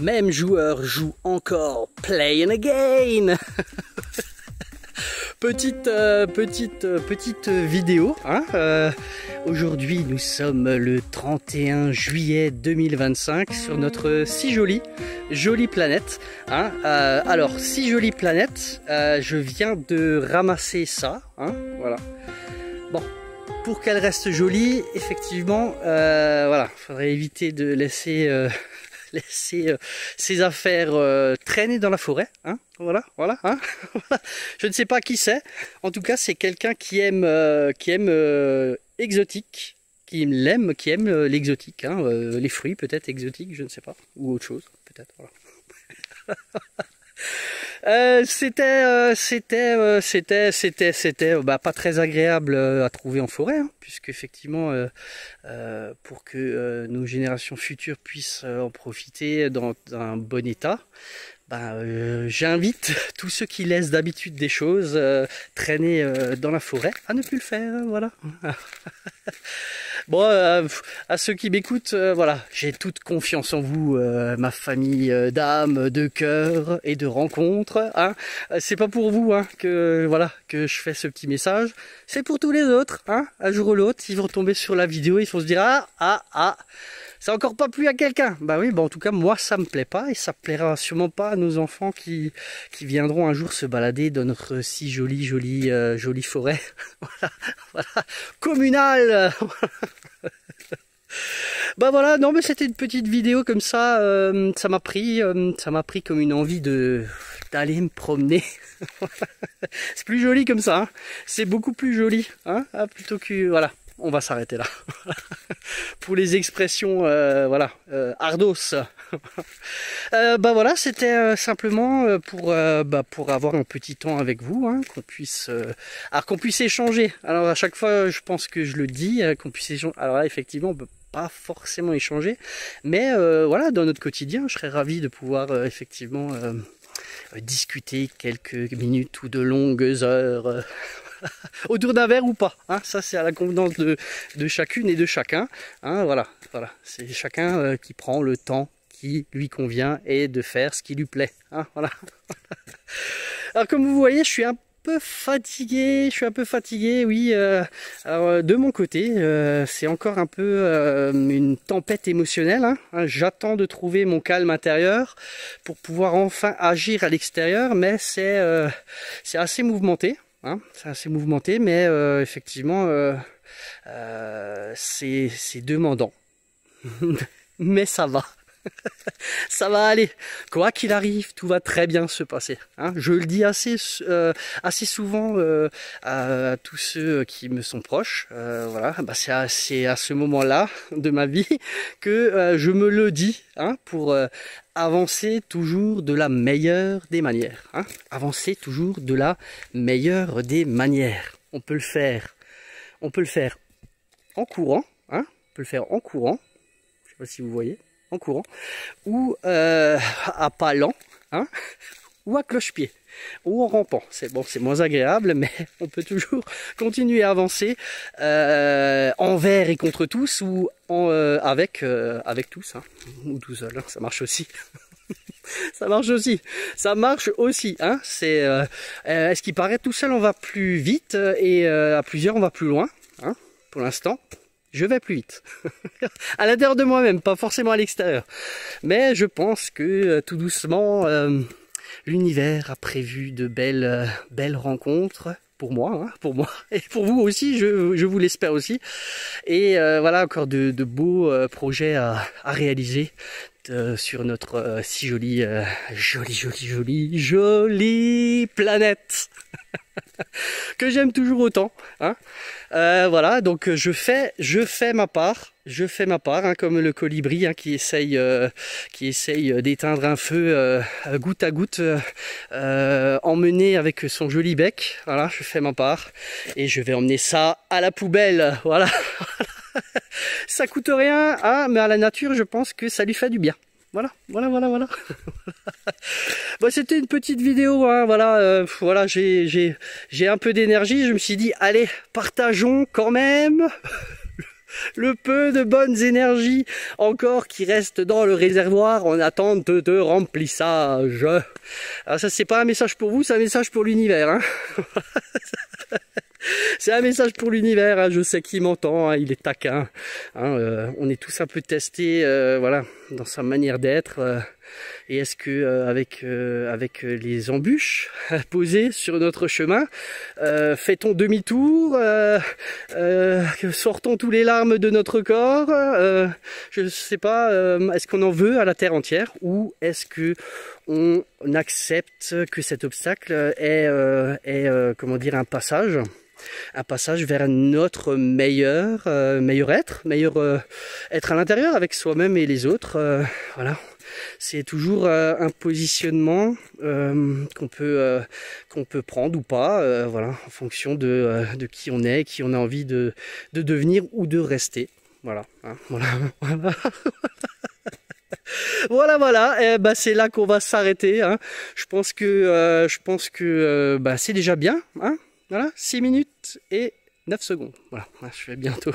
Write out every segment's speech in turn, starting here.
même joueur joue encore Playing Again. Petite vidéo, hein. Aujourd'hui nous sommes le 31 juillet 2025 sur notre si jolie planète, hein. Alors si jolie planète, je viens de ramasser ça, hein, voilà. Bon, pour qu'elle reste jolie, effectivement, voilà, faudrait éviter de laisser ses affaires traîner dans la forêt, hein. Voilà, hein. Je ne sais pas qui c'est. En tout cas, c'est quelqu'un qui aime exotique, qui aime l'exotique, hein. Les fruits peut-être exotiques, je ne sais pas, ou autre chose peut-être. Voilà. C'était pas très agréable à trouver en forêt, hein, puisque effectivement pour que nos générations futures puissent en profiter dans un bon état, j'invite tous ceux qui laissent d'habitude des choses traîner dans la forêt à ne plus le faire, voilà. Bon, à ceux qui m'écoutent, voilà, j'ai toute confiance en vous, ma famille d'âme, de cœur et de rencontres, hein. C'est pas pour vous, hein, que je fais ce petit message, c'est pour tous les autres, hein. Un jour ou l'autre, ils vont tomber sur la vidéo, ils vont se dire ah, ça a encore pas plu à quelqu'un. Bah oui, en tout cas moi ça me plaît pas et ça plaira sûrement pas à nos enfants qui viendront un jour se balader dans notre si jolie forêt. voilà, communale. Voilà, non mais c'était une petite vidéo comme ça, ça m'a pris comme une envie d'aller me promener. C'est plus joli comme ça, hein. C'est beaucoup plus joli, hein, plutôt que voilà. On va s'arrêter là. Pour les expressions, ardos. Voilà, c'était simplement pour avoir un petit temps avec vous, hein, qu'on puisse échanger. Alors à chaque fois, je pense que je le dis, qu'on puisse échanger. Alors là, effectivement, on peut pas forcément échanger, mais voilà, dans notre quotidien, je serais ravi de pouvoir effectivement discuter quelques minutes ou de longues heures. Autour d'un verre ou pas, hein, ça c'est à la convenance de chacune et de chacun, hein, voilà, c'est chacun qui prend le temps qui lui convient et de faire ce qui lui plaît, hein, voilà. Alors comme vous voyez, je suis un peu fatigué, oui. Alors de mon côté, c'est encore un peu une tempête émotionnelle, hein. J'attends de trouver mon calme intérieur pour pouvoir enfin agir à l'extérieur, mais c'est assez mouvementé. Hein, c'est assez mouvementé, mais effectivement, c'est demandant. Mais ça va. Ça va aller. Quoi qu'il arrive, tout va très bien se passer, hein. Je le dis assez souvent à tous ceux qui me sont proches. Voilà, c'est à ce moment-là de ma vie que je me le dis, hein, pour avancer toujours de la meilleure des manières, hein. Avancer toujours de la meilleure des manières. On peut le faire en courant, hein. On peut le faire en courant. Je sais pas si vous voyez. En courant, ou à pas lent, hein, ou à cloche-pied, ou en rampant. C'est moins agréable, mais on peut toujours continuer à avancer envers et contre tous, ou avec tous, hein, ou tout seul, hein, ça marche aussi. Ça marche aussi, hein. C'est ce qui paraît, tout seul on va plus vite et à plusieurs on va plus loin, hein, pour l'instant. Je vais plus vite, à l'intérieur de moi-même, pas forcément à l'extérieur. Mais je pense que tout doucement, l'univers a prévu de belles rencontres pour moi, et pour vous aussi, je vous l'espère aussi. Et voilà, encore de beaux projets à réaliser sur notre si jolie planète. Que j'aime toujours autant, hein. Voilà, donc je fais ma part, hein, comme le colibri, hein, qui essaye d'éteindre un feu goutte à goutte, emmené avec son joli bec. Voilà, je fais ma part et je vais emmener ça à la poubelle. Voilà. Ça coûte rien, hein, mais à la nature, je pense que ça lui fait du bien. Voilà. C'était une petite vidéo, hein, voilà, j'ai un peu d'énergie, je me suis dit, allez, partageons quand même le peu de bonnes énergies encore qui restent dans le réservoir en attente de remplissage. Alors ça, c'est pas un message pour vous, c'est un message pour l'univers. Hein. C'est un message pour l'univers, hein. Je sais qu'il m'entend, hein. Il est taquin. Hein. On est tous un peu testés, voilà, dans sa manière d'être. Et est-ce que avec les embûches posées sur notre chemin, fait-on demi-tour, sortons tous les larmes de notre corps, je ne sais pas, est-ce qu'on en veut à la terre entière, ou est-ce que on accepte que cet obstacle est comment dire, un passage vers notre meilleur être à l'intérieur avec soi-même et les autres. Voilà, c'est toujours un positionnement qu'on peut prendre ou pas, voilà, en fonction de qui on est, qui on a envie de devenir ou de rester. Voilà, hein, voilà. Voilà, bah c'est là qu'on va s'arrêter. Hein. Je pense que bah, c'est déjà bien. Hein. Voilà, 6 minutes et 9 secondes. Voilà, je fais bientôt.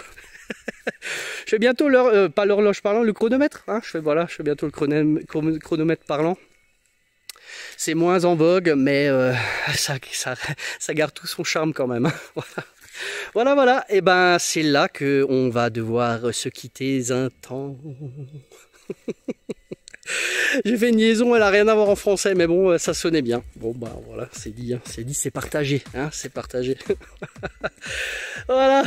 Je fais bientôt l'heure, pas l'horloge parlant, le chronomètre. Hein. Je fais bientôt le chronomètre parlant. C'est moins en vogue, mais ça garde tout son charme quand même. Hein. Voilà. Et ben c'est là que on va devoir se quitter un temps. J'ai fait une liaison, elle a rien à voir en français, mais bon, ça sonnait bien. Bon bah voilà, c'est dit, hein, c'est partagé, hein, c'est partagé. Voilà,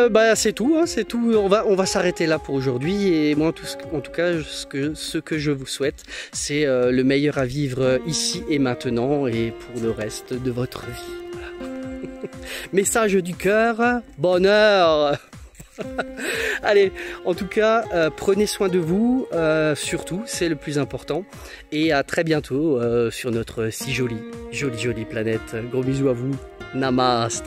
bah c'est tout, hein, c'est tout. On va s'arrêter là pour aujourd'hui. Et moi, en tout cas, ce que je vous souhaite, c'est le meilleur à vivre ici et maintenant, et pour le reste de votre vie. Voilà. Message du cœur, bonheur. Allez, en tout cas, prenez soin de vous, surtout, c'est le plus important. Et à très bientôt sur notre si jolie planète. Gros bisous à vous. Namaste.